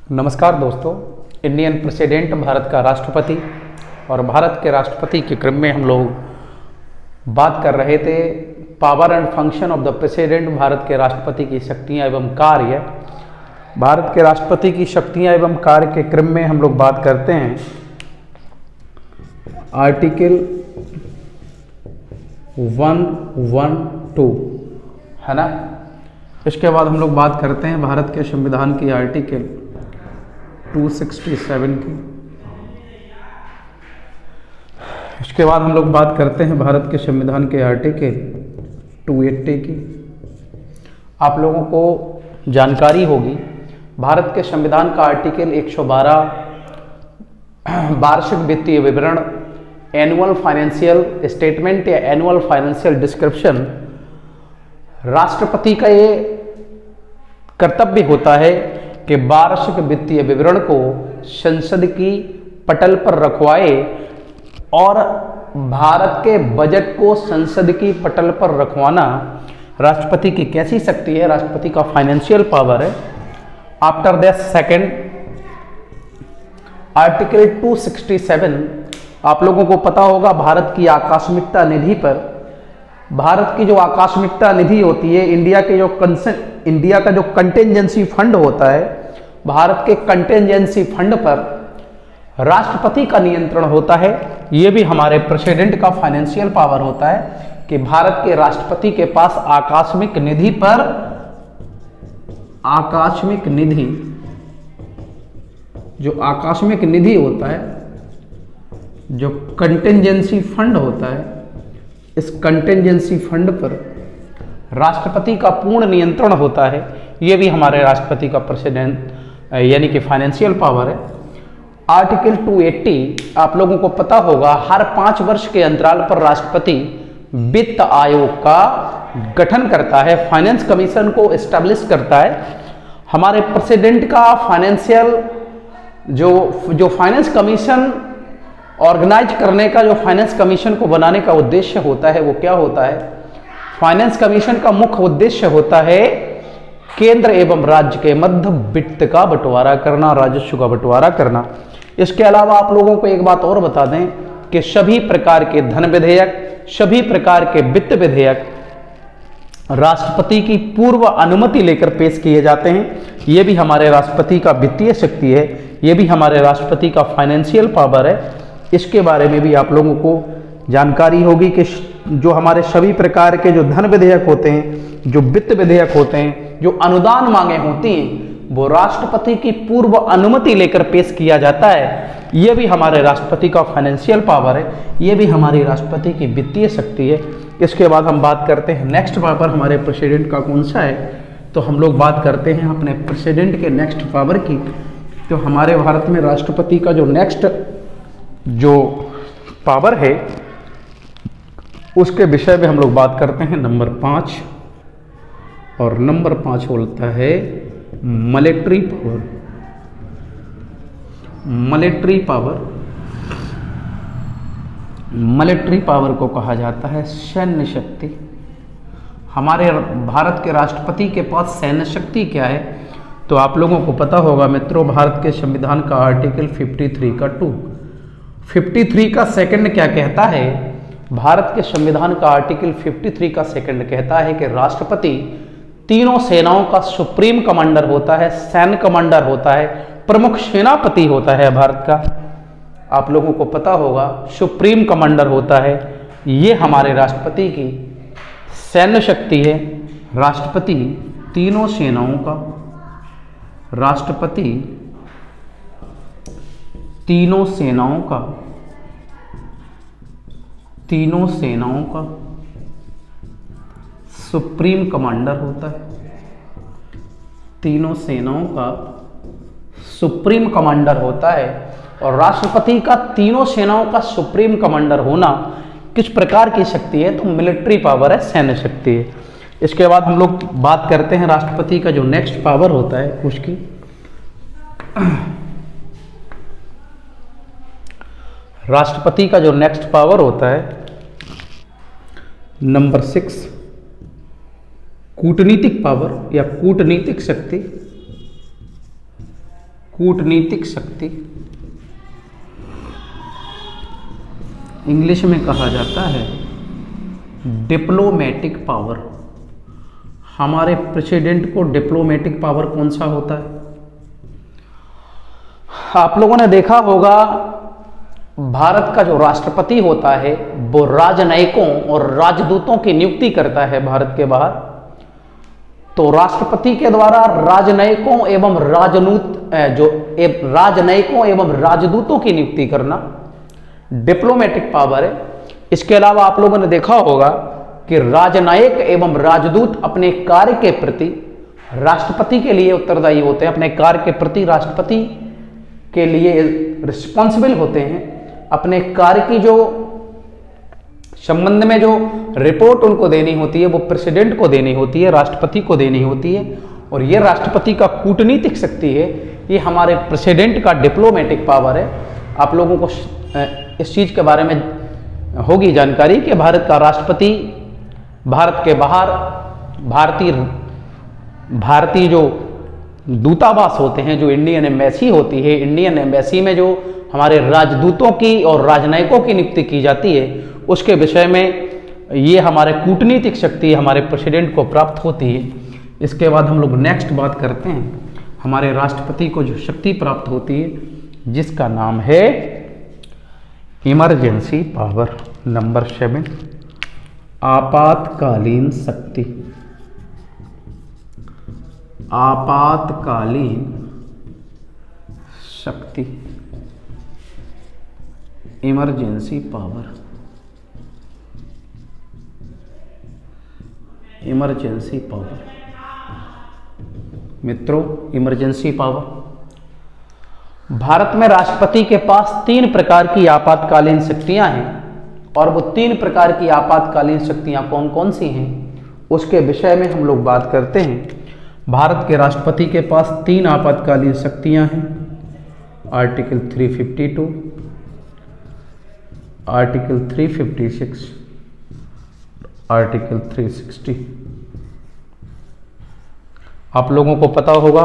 नमस्कार दोस्तों। Indian president Bharat का राष्ट्रपति और भारत के राष्ट्रपति के क्रम में हम लोग बात कर रहे थे power and function of the president. Bharat के राष्ट्रपति की शक्तियां एवं कार्य। भारत के राष्ट्रपति की शक्तियां एवं कार्य के क्रम में हम लोग बात करते हैं आर्टिकल 112 है ना। इसके बाद हम लोग बात करते हैं भारत के संविधान की आर्टिकल 267 की। इसके बाद हम लोग बात करते हैं भारत के संविधान के आर्टिकल 280 की। आप लोगों को जानकारी होगी भारत के संविधान का आर्टिकल 112 वार्षिक वित्तीय विवरण, एनुअल फाइनेंशियल स्टेटमेंट या एनुअल फाइनेंशियल डिस्क्रिप्शन, राष्ट्रपति का ये कर्तव्य होता है कि वार्षिक वित्तीय विवरण को संसद की पटल पर रखवाए और भारत के बजट को संसद की पटल पर रखवाना राष्ट्रपति की कैसी शक्ति है, राष्ट्रपति का फाइनेंशियल पावर है। आफ्टर दैट सेकंड आर्टिकल 267 आप लोगों को पता होगा भारत की आकस्मिकता निधि पर। भारत की जो आकस्मिकता निधि होती है, इंडिया का जो कंटेंजेंसी फंड होता है, भारत के कंटेंजेंसी फंड पर राष्ट्रपति का नियंत्रण होता है। यह भी हमारे प्रेसिडेंट का फाइनेंशियल पावर होता है कि भारत के राष्ट्रपति के पास आकस्मिक निधि पर आकस्मिक निधि होता है, जो कंटेंजेंसी फंड होता है, इस कंटेंजेंसी फंड पर राष्ट्रपति का पूर्ण नियंत्रण होता है। यह भी हमारे राष्ट्रपति का प्रेसिडेंट यानी कि फाइनेंशियल पावर है। आर्टिकल 280 आप लोगों को पता होगा हर 5 वर्ष के अंतराल पर राष्ट्रपति वित्त आयोग का गठन करता है, फाइनेंस कमीशन को एस्टैब्लिश करता है। हमारे प्रेसिडेंट का फाइनेंशियल जो फाइनेंस कमीशन ऑर्गेनाइज करने का, जो फाइनेंस कमीशन को बनाने का उद्देश्य होता है वो क्या होता है? फाइनेंस कमीशन का मुख्य उद्देश्य होता है केंद्र एवं राज्य के मध्य वित्त का बंटवारा करना, राजस्व का बंटवारा करना। इसके अलावा आप लोगों को एक बात और बता दें कि सभी प्रकार के धन विधेयक, सभी प्रकार के वित्त विधेयक राष्ट्रपति की पूर्व अनुमति लेकर पेश किए जाते हैं। यह भी हमारे राष्ट्रपति का वित्तीय शक्ति है, यह भी हमारे राष्ट्रपति का फाइनेंशियल पावर है। इसके बारे में भी आप लोगों को जानकारी होगी कि जो हमारे सभी प्रकार के जो धन विधेयक होते हैं, जो वित्त विधेयक होते हैं, जो अनुदान मांगे होती हैं, वो राष्ट्रपति की पूर्व अनुमति लेकर पेश किया जाता है। यह भी हमारे राष्ट्रपति का फाइनेंशियल पावर है, यह भी हमारी राष्ट्रपति की वित्तीय शक्ति है। इसके बाद हम बात करते हैं नेक्स्ट पावर हमारे प्रेसिडेंट का कौन सा है। तो हम लोग बात करते हैं अपने प्रेसिडेंट के नेक्स्ट पावर की। तो हमारे भारत में राष्ट्रपति का जो नेक्स्ट जो पावर है उसके विषय में हम लोग बात करते हैं नंबर 5। और नंबर 5 बोलता है मिलिट्री पावर। मिलिट्री पावर को कहा जाता है सैन्य शक्ति। हमारे भारत के राष्ट्रपति के पास सैन्य शक्ति क्या है? तो आप लोगों को पता होगा मित्रों, भारत के संविधान का आर्टिकल 53 का सेकंड क्या कहता है? भारत के संविधान का आर्टिकल 53 का सेकंड कहता है कि राष्ट्रपति तीनों सेनाओं का सुप्रीम कमांडर होता है, सैन्य कमांडर होता है, प्रमुख सेनापति होता है भारत का। आप लोगों को पता होगा सुप्रीम कमांडर होता है। ये हमारे राष्ट्रपति की सैन्य शक्ति है। राष्ट्रपति तीनों सेनाओं का सुप्रीम कमांडर होता है। तीनों सेनाओं का सुप्रीम कमांडर होता है। और राष्ट्रपति का तीनों सेनाओं का सुप्रीम कमांडर होना किस प्रकार की शक्ति है? तो मिलिट्री पावर है, सैन्य शक्ति है। इसके बाद हम लोग बात करते हैं राष्ट्रपति का जो नेक्स्ट पावर होता है उसकी। राष्ट्रपति का जो नेक्स्ट पावर होता है नंबर 6, कूटनीतिक पावर या कूटनीतिक शक्ति। कूटनीतिक शक्ति, इंग्लिश में कहा जाता है डिप्लोमेटिक पावर। हमारे प्रेसिडेंट को डिप्लोमेटिक पावर कौन सा होता है? आप लोगों ने देखा होगा भारत का जो राष्ट्रपति होता है वो राजनयिकों और राजदूतों की नियुक्ति करता है भारत के बाहर। तो राष्ट्रपति के द्वारा राजनयिकों एवं राजनयिकों एवं राजदूतों की नियुक्ति करना डिप्लोमेटिक पावर है। इसके अलावा आप लोगों ने देखा होगा कि राजनयिक एवं राजदूत अपने कार्य के प्रति राष्ट्रपति के लिए उत्तरदायी होते हैं, अपने कार्य के प्रति राष्ट्रपति के लिए रिस्पॉन्सिबल होते हैं। अपने कार्य की जो संबंध में जो रिपोर्ट उनको देनी होती है वो प्रेसिडेंट को देनी होती है, राष्ट्रपति को देनी होती है। और ये राष्ट्रपति का कूटनीतिक शक्ति है, ये हमारे प्रेसिडेंट का डिप्लोमेटिक पावर है। आप लोगों को इस चीज के बारे में होगी जानकारी कि भारत का राष्ट्रपति भारत के बाहर भारतीय जो दूतावास होते हैं, जो इंडियन एम्बेसी होती है, इंडियन एम्बेसी में जो हमारे राजदूतों की और राजनयिकों की नियुक्ति की जाती है, उसके विषय में ये हमारे कूटनीतिक शक्ति हमारे प्रेसिडेंट को प्राप्त होती है। इसके बाद हम लोग नेक्स्ट बात करते हैं, हमारे राष्ट्रपति को जो शक्ति प्राप्त होती है जिसका नाम है इमरजेंसी पावर। नंबर 7, आपातकालीन शक्ति। आपातकालीन शक्ति, इमरजेंसी पावर, इमरजेंसी पावर। मित्रों, इमरजेंसी पावर, भारत में राष्ट्रपति के पास 3 प्रकार की आपातकालीन शक्तियां हैं और वो 3 प्रकार की आपातकालीन शक्तियां कौन कौन सी हैं उसके विषय में हम लोग बात करते हैं। भारत के राष्ट्रपति के पास 3 आपातकालीन शक्तियां हैं। Article 352, article 356, article 360। आप लोगों को पता होगा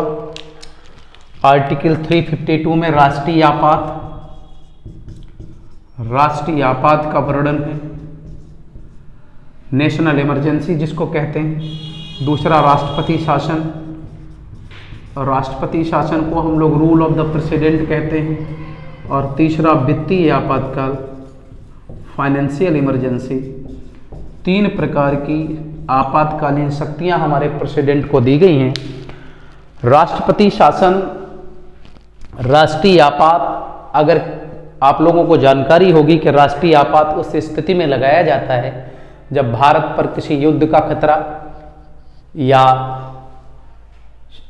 आर्टिकल 352 में राष्ट्रीय आपात का वर्णन है, नेशनल इमरजेंसी जिसको कहते हैं। दूसरा राष्ट्रपति शासन, राष्ट्रपति शासन को हम लोग रूल ऑफ द प्रेसिडेंट कहते हैं। और तीसरा वित्तीय आपातकाल, फाइनेंशियल इमरजेंसी। 3 प्रकार की आपातकालीन शक्तियां हमारे प्रेसिडेंट को दी गई हैं। राष्ट्रपति शासन, राष्ट्रीय आपात, अगर आप लोगों को जानकारी होगी कि राष्ट्रीय आपात उस स्थिति में लगाया जाता है जब भारत पर किसी युद्ध का खतरा या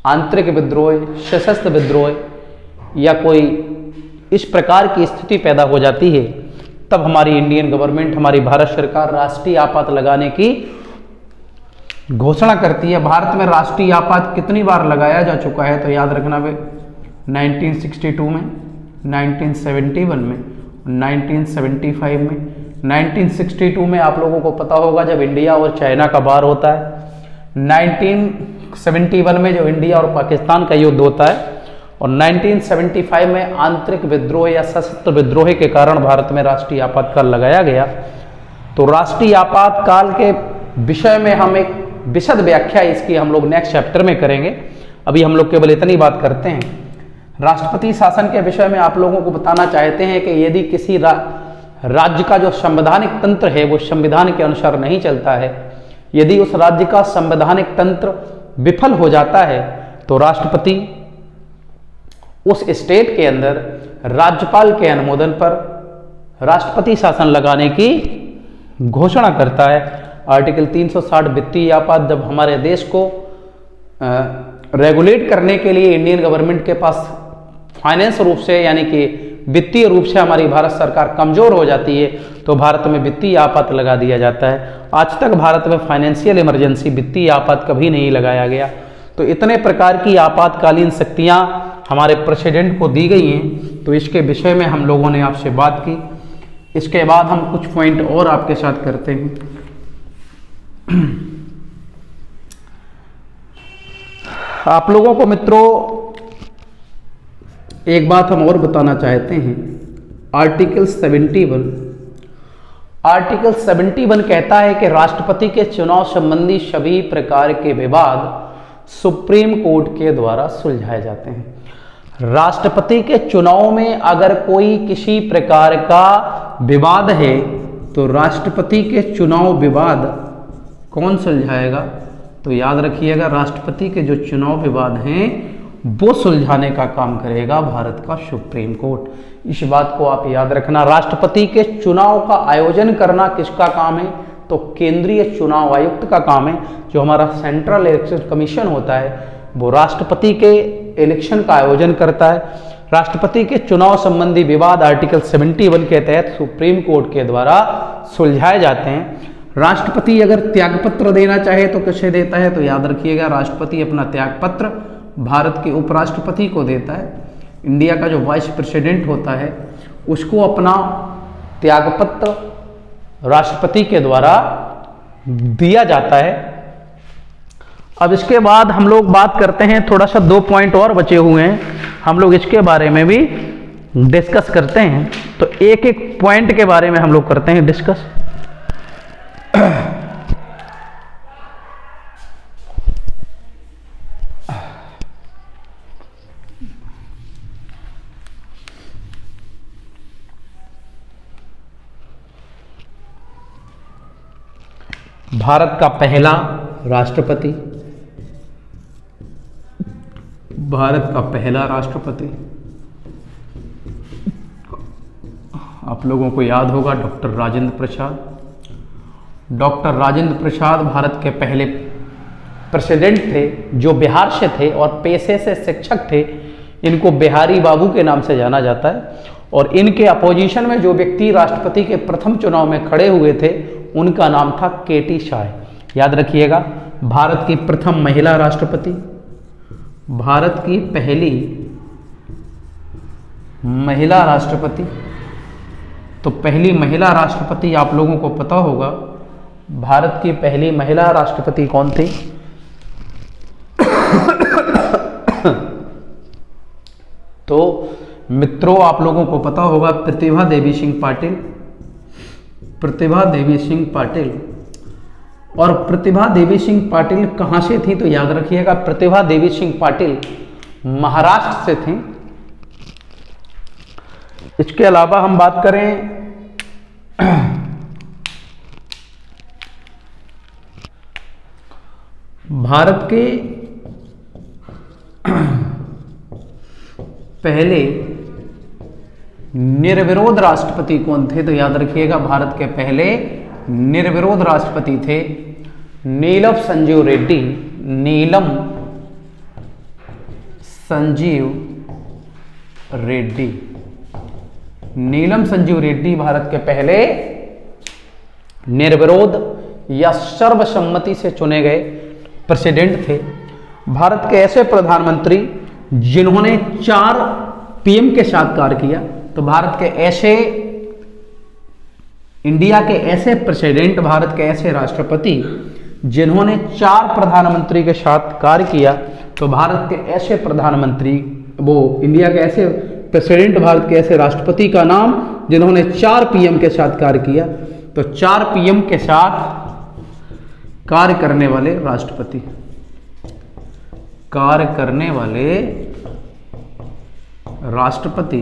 आंतरिक विद्रोह, सशस्त्र विद्रोह या कोई इस प्रकार की स्थिति पैदा हो जाती है, तब हमारी इंडियन गवर्नमेंट, हमारी भारत सरकार राष्ट्रीय आपात लगाने की घोषणा करती है। भारत में राष्ट्रीय आपात कितनी बार लगाया जा चुका है तो याद रखना वे 1962 में, 1971 में, 1975 में। 1962 में आप लोगों को पता होगा जब इंडिया और चाइना का वार होता है। 1971 में जो इंडिया और पाकिस्तान का युद्ध होता है। और 1975 में आंतरिक विद्रोह या सशस्त्र विद्रोह के कारण भारत में राष्ट्रीय आपातकाल लगाया गया। तो राष्ट्रीय आपातकाल के विषय में हम एक विशद व्याख्या इसकी हम लोग नेक्स्ट चैप्टर में करेंगे। अभी हम लोग केवल इतनी बात करते हैं। राष्ट्रपति शासन के विषय में आप लोगों को बताना चाहते हैं कि यदि किसी राज्य का जो संवैधानिक तंत्र है वो संविधान के अनुसार नहीं चलता है, यदि उस राज्य का संवैधानिक तंत्र विफल हो जाता है तो राष्ट्रपति उस स्टेट के अंदर राज्यपाल के अनुमोदन पर राष्ट्रपति शासन लगाने की घोषणा करता है। आर्टिकल 360 वित्तीय आपात, जब हमारे देश को रेगुलेट करने के लिए इंडियन गवर्नमेंट के पास फाइनेंस रूप से यानी कि वित्तीय रूप से हमारी भारत सरकार कमजोर हो जाती है तो भारत में वित्तीय आपात लगा दिया जाता है। आज तक भारत में फाइनेंशियल इमरजेंसी, वित्तीय आपात कभी नहीं लगाया गया। तो इतने प्रकार की आपातकालीन शक्तियां हमारे प्रेसिडेंट को दी गई हैं। तो इसके विषय में हम लोगों ने आपसे बात की। इसके बाद हम कुछ पॉइंट और आपके साथ करते हैं। आप लोगों को मित्रों एक बात हम और बताना चाहते हैं। आर्टिकल 71, आर्टिकल 71 कहता है कि राष्ट्रपति के चुनाव संबंधी सभी प्रकार के विवाद सुप्रीम कोर्ट के द्वारा सुलझाए जाते हैं। राष्ट्रपति के चुनाव में अगर कोई किसी प्रकार का विवाद है तो राष्ट्रपति के चुनाव विवाद कौन सुलझाएगा? तो याद रखिएगा, राष्ट्रपति के जो चुनाव विवाद हैं वो सुलझाने का काम करेगा भारत का सुप्रीम कोर्ट। इस बात को आप याद रखना। राष्ट्रपति के चुनाव का आयोजन करना किसका काम है? तो केंद्रीय चुनाव आयुक्त का काम है। जो हमारा सेंट्रल इलेक्शन कमीशन होता है वो राष्ट्रपति के इलेक्शन का आयोजन करता है। राष्ट्रपति के चुनाव संबंधी विवाद आर्टिकल 71 के तहत सुप्रीम कोर्ट के द्वारा सुलझाए जाते हैं। राष्ट्रपति अगर त्यागपत्र देना चाहे तो कैसे देता है? तो याद रखिएगा, राष्ट्रपति अपना त्यागपत्र भारत के उपराष्ट्रपति को देता है। इंडिया का जो वाइस प्रेसिडेंट होता है उसको अपना त्यागपत्र राष्ट्रपति के द्वारा दिया जाता है। अब इसके बाद हम लोग बात करते हैं, थोड़ा सा 2 पॉइंट और बचे हुए हैं, हम लोग इसके बारे में भी डिस्कस करते हैं। तो एक एक पॉइंट के बारे में हम लोग करते हैं डिस्कस। भारत का पहला राष्ट्रपति, भारत का पहला राष्ट्रपति आप लोगों को याद होगा डॉक्टर राजेंद्र प्रसाद। डॉक्टर राजेंद्र प्रसाद भारत के पहले प्रेसिडेंट थे जो बिहार से थे और पेशे से शिक्षक थे। इनको बिहारी बाबू के नाम से जाना जाता है। और इनके अपोजिशन में जो व्यक्ति राष्ट्रपति के प्रथम चुनाव में खड़े हुए थे उनका नाम था केटी शाह। याद रखिएगा, भारत की प्रथम महिला राष्ट्रपति, भारत की पहली महिला राष्ट्रपति। तो पहली महिला राष्ट्रपति आप लोगों को पता होगा, भारत की पहली महिला राष्ट्रपति कौन थी? तो मित्रों आप लोगों को पता होगा प्रतिभा देवी सिंह पाटिल। प्रतिभा देवी सिंह पाटिल। और प्रतिभा देवी सिंह पाटिल कहां से थी? तो याद रखिएगा, प्रतिभा देवी सिंह पाटिल महाराष्ट्र से थी। इसके अलावा हम बात करें भारत के पहले निर्विरोध राष्ट्रपति कौन थे? तो याद रखिएगा, भारत के पहले निर्विरोध राष्ट्रपति थे नीलम संजीव रेड्डी। नीलम संजीव रेड्डी। नीलम संजीव रेड्डी भारत के पहले निर्विरोध या सर्वसम्मति से चुने गए प्रेसिडेंट थे। भारत के ऐसे प्रधानमंत्री जिन्होंने 4 पीएम के साथ कार्य किया। तो भारत के ऐसे, इंडिया के ऐसे प्रेसिडेंट, भारत के ऐसे राष्ट्रपति जिन्होंने 4 प्रधानमंत्री के साथ कार्य किया। तो भारत के ऐसे प्रधानमंत्री, वो इंडिया के ऐसे प्रेसिडेंट, भारत के ऐसे राष्ट्रपति का नाम जिन्होंने 4 पीएम के साथ कार्य किया। तो 4 पीएम के साथ कार्य करने वाले राष्ट्रपति, कार्य करने वाले राष्ट्रपति।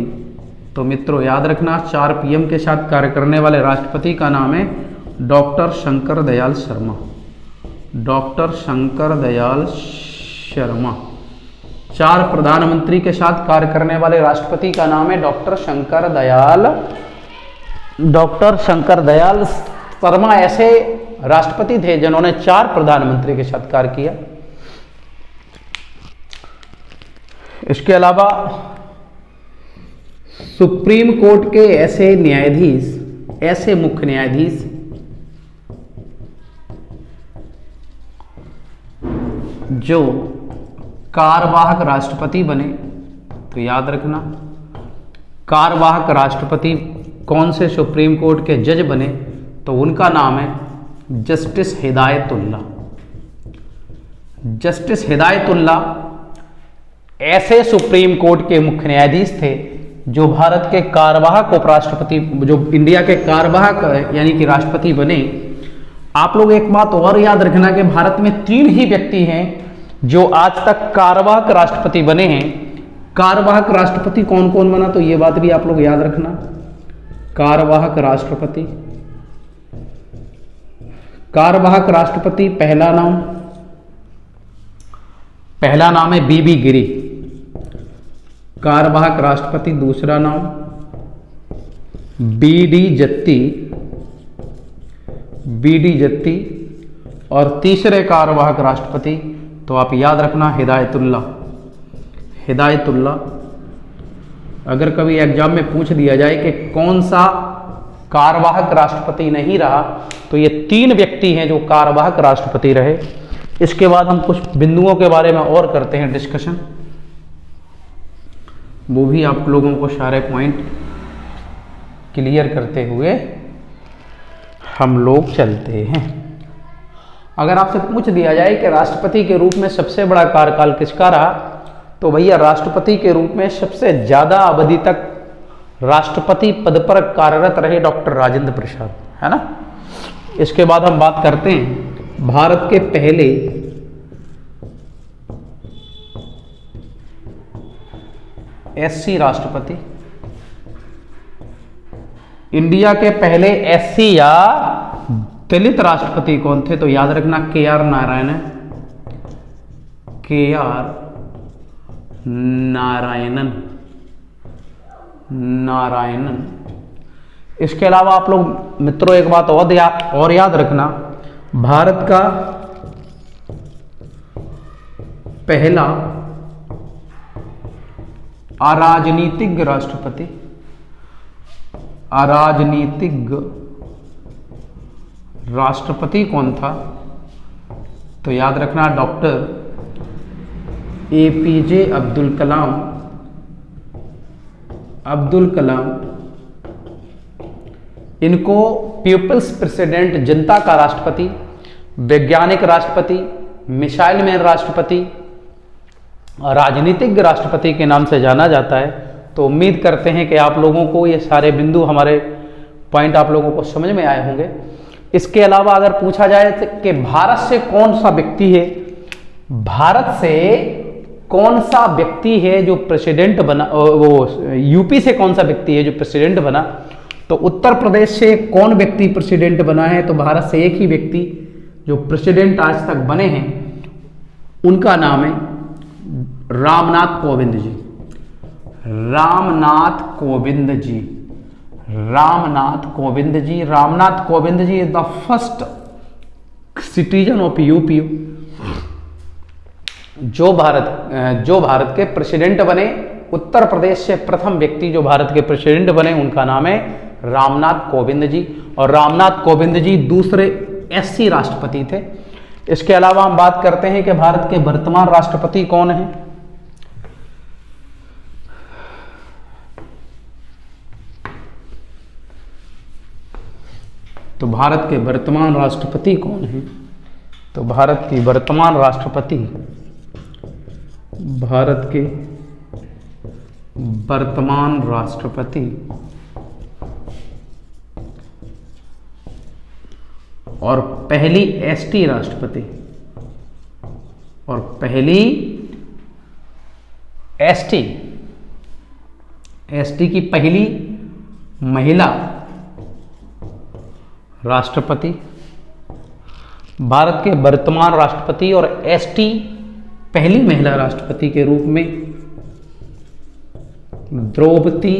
तो मित्रों याद रखना, 4 पीएम के साथ कार्य करने वाले राष्ट्रपति का नाम है डॉक्टर शंकर दयाल शर्मा। डॉक्टर शंकर दयाल शर्मा। 4 प्रधानमंत्री के साथ कार्य करने वाले राष्ट्रपति का नाम है डॉक्टर शंकर दयाल शर्मा। ऐसे राष्ट्रपति थे जिन्होंने 4 प्रधानमंत्री के साथ कार्य किया। इसके अलावा सुप्रीम कोर्ट के ऐसे न्यायाधीश, ऐसे मुख्य न्यायाधीश जो कार्यवाहक राष्ट्रपति बने। तो याद रखना, कार्यवाहक राष्ट्रपति कौन से सुप्रीम कोर्ट के जज बने? तो उनका नाम है जस्टिस हिदायतुल्ला। जस्टिस हिदायतुल्ला ऐसे सुप्रीम कोर्ट के मुख्य न्यायाधीश थे जो भारत के कार्यवाहक उपराष्ट्रपति, जो इंडिया के कार्यवाहक यानी कि राष्ट्रपति बने। आप लोग एक बात और याद रखना कि भारत में 3 ही व्यक्ति हैं जो आज तक कार्यवाहक राष्ट्रपति बने हैं। कार्यवाहक राष्ट्रपति कौन कौन बना, तो ये बात भी आप लोग याद रखना। कार्यवाहक राष्ट्रपति, कार्यवाहक राष्ट्रपति पहला नाम है बीबी गिरी। कार्यवाहक राष्ट्रपति दूसरा नाम बीडी जत्ती और तीसरे कार्यवाहक राष्ट्रपति तो आप याद रखना हिदायतुल्ला। अगर कभी एग्जाम में पूछ दिया जाए कि कौन सा कार्यवाहक राष्ट्रपति नहीं रहा, तो ये 3 व्यक्ति हैं जो कार्यवाहक राष्ट्रपति रहे। इसके बाद हम कुछ बिंदुओं के बारे में और करते हैं डिस्कशन, वो भी आप लोगों को सारे पॉइंट क्लियर करते हुए हम लोग चलते हैं। अगर आपसे पूछ दिया जाए कि राष्ट्रपति के रूप में सबसे बड़ा कार्यकाल किसका रहा, तो भैया राष्ट्रपति के रूप में सबसे ज्यादा अवधि तक राष्ट्रपति पद पर कार्यरत रहे डॉक्टर राजेंद्र प्रसाद, है ना। इसके बाद हम बात करते हैं भारत के पहले एससी राष्ट्रपति। इंडिया के पहले एससी या दलित राष्ट्रपति कौन थे, तो याद रखना KR नारायणन। इसके अलावा आप लोग मित्रों एक बात और याद रखना, भारत का पहला अराजनीतिक राष्ट्रपति कौन था, तो याद रखना डॉक्टर APJ अब्दुल कलाम। इनको पीपल्स प्रेसिडेंट, जनता का राष्ट्रपति, वैज्ञानिक राष्ट्रपति, मिसाइल मैन राष्ट्रपति, राजनीतिक राष्ट्रपति के नाम से जाना जाता है। तो उम्मीद करते हैं कि आप लोगों को ये सारे बिंदु, हमारे पॉइंट आप लोगों को समझ में आए होंगे। इसके अलावा अगर पूछा जाए कि भारत से कौन सा व्यक्ति है, भारत से कौन सा व्यक्ति है जो प्रेसिडेंट बना, वो यूपी से कौन सा व्यक्ति है जो प्रेसिडेंट बना, तो उत्तर प्रदेश से कौन व्यक्ति प्रेसिडेंट बना है, तो भारत से एक ही व्यक्ति जो प्रेसिडेंट आज तक बने हैं उनका नाम है Ramnath Kovind ji. Ramnath Kovind ji is the first citizen of UP. जो भारत के प्रेसिडेंट बने, उत्तर प्रदेश से प्रथम व्यक्ति जो भारत के प्रेसिडेंट बने उनका नाम है रामनाथ कोविंद जी। और रामनाथ कोविंद जी दूसरे एससी राष्ट्रपति थे। इसके अलावा हम बात करते हैं कि भारत के वर्तमान राष्ट्रपति कौन है। तो भारत के वर्तमान राष्ट्रपति कौन है, तो भारत के वर्तमान राष्ट्रपति और पहली एसटी राष्ट्रपति और पहली एसटी की पहली महिला राष्ट्रपति, भारत के वर्तमान राष्ट्रपति और एसटी पहली महिला राष्ट्रपति के रूप में द्रौपदी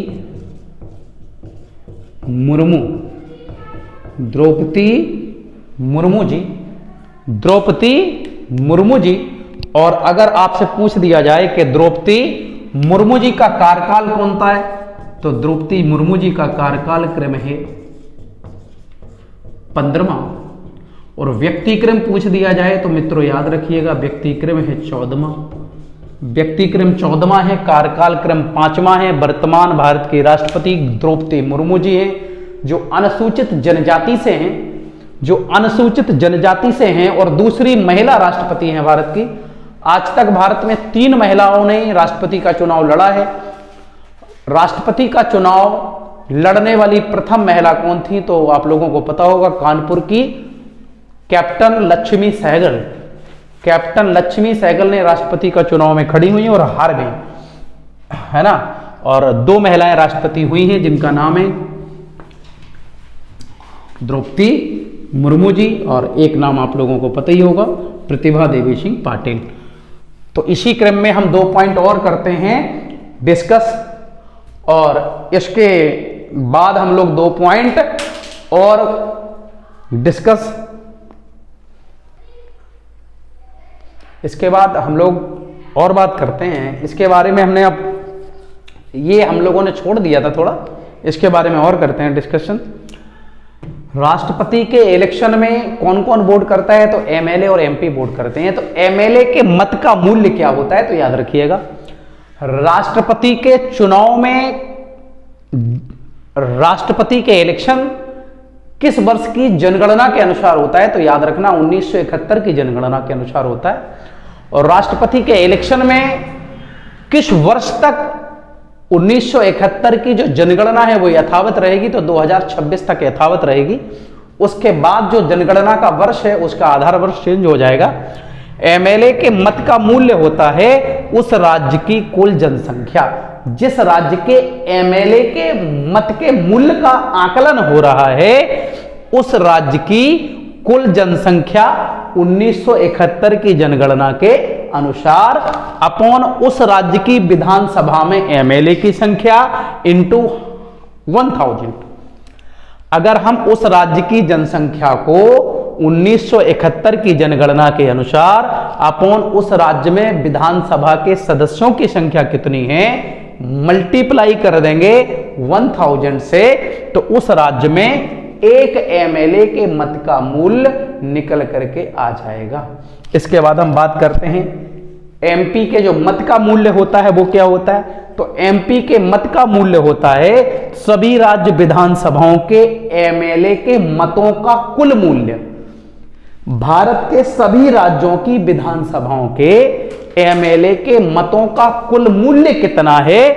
मुर्मू जी। और अगर आपसे पूछ दिया जाए कि द्रौपदी मुर्मू जी का कार्यकाल कौन सा है, तो द्रौपदी मुर्मू जी का कार्यकाल क्रम है 15वां। और व्यक्तिक्रम पूछ दिया जाए तो मित्रों याद रखिएगा व्यक्तिक्रम है 14वां। व्यक्तिक्रम 14वां है, कार्यकाल क्रम 5वां है। वर्तमान भारत के राष्ट्रपति द्रौपदी मुर्मू जी हैं जो अनुसूचित जनजाति से हैं और दूसरी महिला राष्ट्रपति हैं भारत की आज तक भारत में 3 महिलाओं ने राष्ट्रपति का चुनाव लड़ा है। राष्ट्रपति का चुनाव लड़ने वाली प्रथम महिला कौन थी, तो आप लोगों को पता होगा, कानपुर की कैप्टन लक्ष्मी सहगल। कैप्टन लक्ष्मी सहगल ने राष्ट्रपति का चुनाव में खड़ी हुई और हार गई, है ना। और 2 महिलाएं राष्ट्रपति हुई हैं जिनका नाम है द्रौपदी मुर्मू जी, और एक नाम आप लोगों को पता ही होगा, प्रतिभा देवी सिंह पाटिल। तो इसी क्रम में हम 2 पॉइंट और करते हैं डिस्कस, और इसके बाद हम लोग 2 पॉइंट और डिस्कस, इसके बाद हम लोग और बात करते हैं इसके बारे में। हमने अब ये हम लोगों ने छोड़ दिया था थोड़ा, इसके बारे में और करते हैं डिस्कशन। राष्ट्रपति के इलेक्शन में कौन कौन वोट करता है, तो एमएलए और एमपी वोट करते हैं। तो एमएलए के मत का मूल्य क्या होता है, तो याद रखिएगा, राष्ट्रपति के चुनाव में राष्ट्रपति के इलेक्शन किस वर्ष की जनगणना के अनुसार होता है, तो याद रखना 1971 की जनगणना के अनुसार होता है। और राष्ट्रपति के इलेक्शन में किस वर्ष तक 1971 की जो जनगणना है वो यथावत रहेगी, तो 2026 तक यथावत रहेगी। उसके बाद जो जनगणना का वर्ष है उसका आधार वर्ष चेंज हो जाएगा। एमएलए के मत का मूल्य होता है उस राज्य की कुल जनसंख्या। जिस राज्य के एमएलए के मत के मूल्य का आकलन हो रहा है उस राज्य की कुल जनसंख्या 1971 की जनगणना के अनुसार अपॉन उस राज्य की विधानसभा में एमएलए की संख्या इंटू 1000। अगर हम उस राज्य की जनसंख्या को 1971 की जनगणना के अनुसार अपॉन उस राज्य में विधानसभा के सदस्यों की संख्या कितनी है मल्टीप्लाई कर देंगे 1000 से, तो उस राज्य में एक एमएलए के मत का मूल्य निकल करके आ जाएगा। इसके बाद हम बात करते हैं एमपी के जो मत का मूल्य होता है वो क्या होता है, तो एमपी के मत का मूल्य होता है सभी राज्य विधानसभाओं के एमएलए के मतों का कुल मूल्य। भारत के सभी राज्यों की विधानसभाओं के एमएलए के मतों का कुल मूल्य कितना है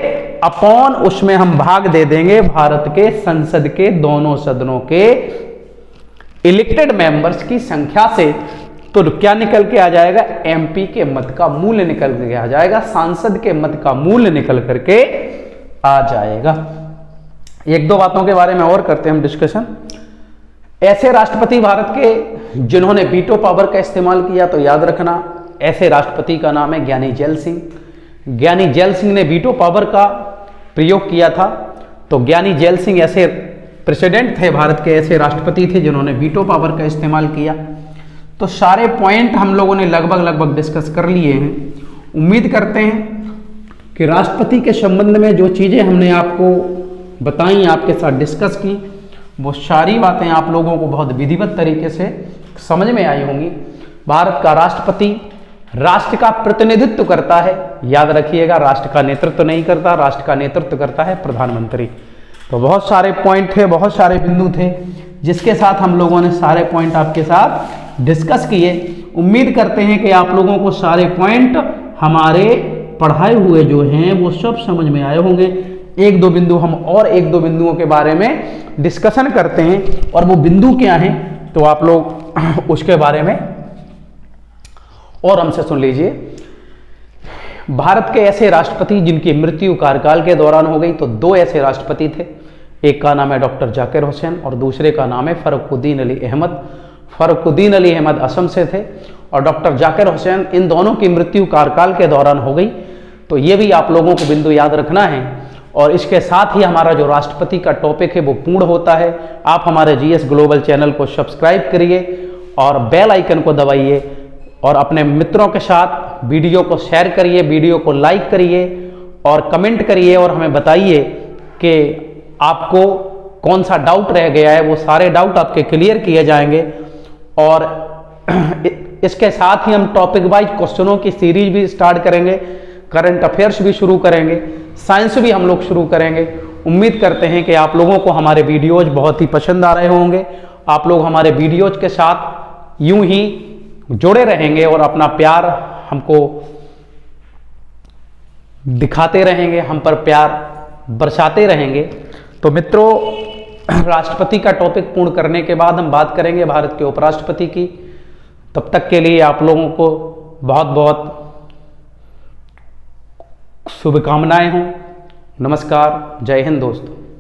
अपॉन उसमें हम भाग दे देंगे भारत के संसद के दोनों सदनों के इलेक्टेड मेंबर्स की संख्या से, तो क्या निकल के आ जाएगा, एमपी के मत का मूल्य निकल के आ जाएगा, सांसद के मत का मूल्य निकल करके आ जाएगा। 1-2 बातों के बारे में और करते हैं हम डिस्कशन। ऐसे राष्ट्रपति भारत के जिन्होंने वीटो पावर का इस्तेमाल किया, तो याद रखना ऐसे राष्ट्रपति का नाम है ज्ञानी जैल सिंह। ज्ञानी जैल सिंह ने वीटो पावर का प्रयोग किया था। तो ज्ञानी जैल सिंह ऐसे प्रेसिडेंट थे भारत के, ऐसे राष्ट्रपति थे जिन्होंने वीटो पावर का इस्तेमाल किया। तो सारे पॉइंट हम लोगों ने लगभग डिस्कस कर लिए हैं। उम्मीद करते हैं कि राष्ट्रपति के संबंध में जो चीज़ें हमने आपको बताई, आपके साथ डिस्कस की, वो सारी बातें आप लोगों को बहुत विधिवत तरीके से समझ में आई होंगी। भारत का राष्ट्रपति राष्ट्र का प्रतिनिधित्व करता है, याद रखिएगा, राष्ट्र का नेतृत्व नहीं करता, राष्ट्र का नेतृत्व करता है प्रधानमंत्री। तो बहुत सारे पॉइंट थे, बहुत सारे बिंदु थे जिसके साथ हम लोगों ने सारे पॉइंट आपके साथ डिस्कस किए। उम्मीद करते हैं कि आप लोगों को सारे पॉइंट हमारे पढ़ाए हुए जो हैं वो सब समझ में आए होंगे। 1-2 बिंदु हम और 1-2 बिंदुओं के बारे में डिस्कशन करते हैं, और वो बिंदु क्या हैं तो आप लोग उसके बारे में और हमसे सुन लीजिए। भारत के ऐसे राष्ट्रपति जिनकी मृत्यु कार्यकाल के दौरान हो गई, तो 2 ऐसे राष्ट्रपति थे। एक का नाम है डॉक्टर जाकिर हुसैन और दूसरे का नाम है फरुखुद्दीन अली अहमद। फरुखुद्दीन अली अहमद असम से थे और डॉक्टर जाकिर हुसैन, इन दोनों की मृत्यु कार्यकाल के दौरान हो गई। तो ये भी आप लोगों को बिंदु याद रखना है। और इसके साथ ही हमारा जो राष्ट्रपति का टॉपिक है वो पूर्ण होता है। आप हमारे जीएस ग्लोबल चैनल को सब्सक्राइब करिए और बेल आइकन को दबाइए और अपने मित्रों के साथ वीडियो को शेयर करिए, वीडियो को लाइक करिए और कमेंट करिए और हमें बताइए कि आपको कौन सा डाउट रह गया है। वो सारे डाउट आपके क्लियर किए जाएंगे। और इसके साथ ही हम टॉपिक वाइज क्वेश्चनों की सीरीज भी स्टार्ट करेंगे, करंट अफेयर्स भी शुरू करेंगे, साइंस भी हम लोग शुरू करेंगे। उम्मीद करते हैं कि आप लोगों को हमारे वीडियोज बहुत ही पसंद आ रहे होंगे। आप लोग हमारे वीडियोज के साथ यूं ही जुड़े रहेंगे और अपना प्यार हमको दिखाते रहेंगे, हम पर प्यार बरसाते रहेंगे। तो मित्रों, राष्ट्रपति का टॉपिक पूर्ण करने के बाद हम बात करेंगे भारत के उपराष्ट्रपति की। तब तक के लिए आप लोगों को बहुत बहुत शुभकामनाएं हों। नमस्कार, जय हिंद दोस्तों।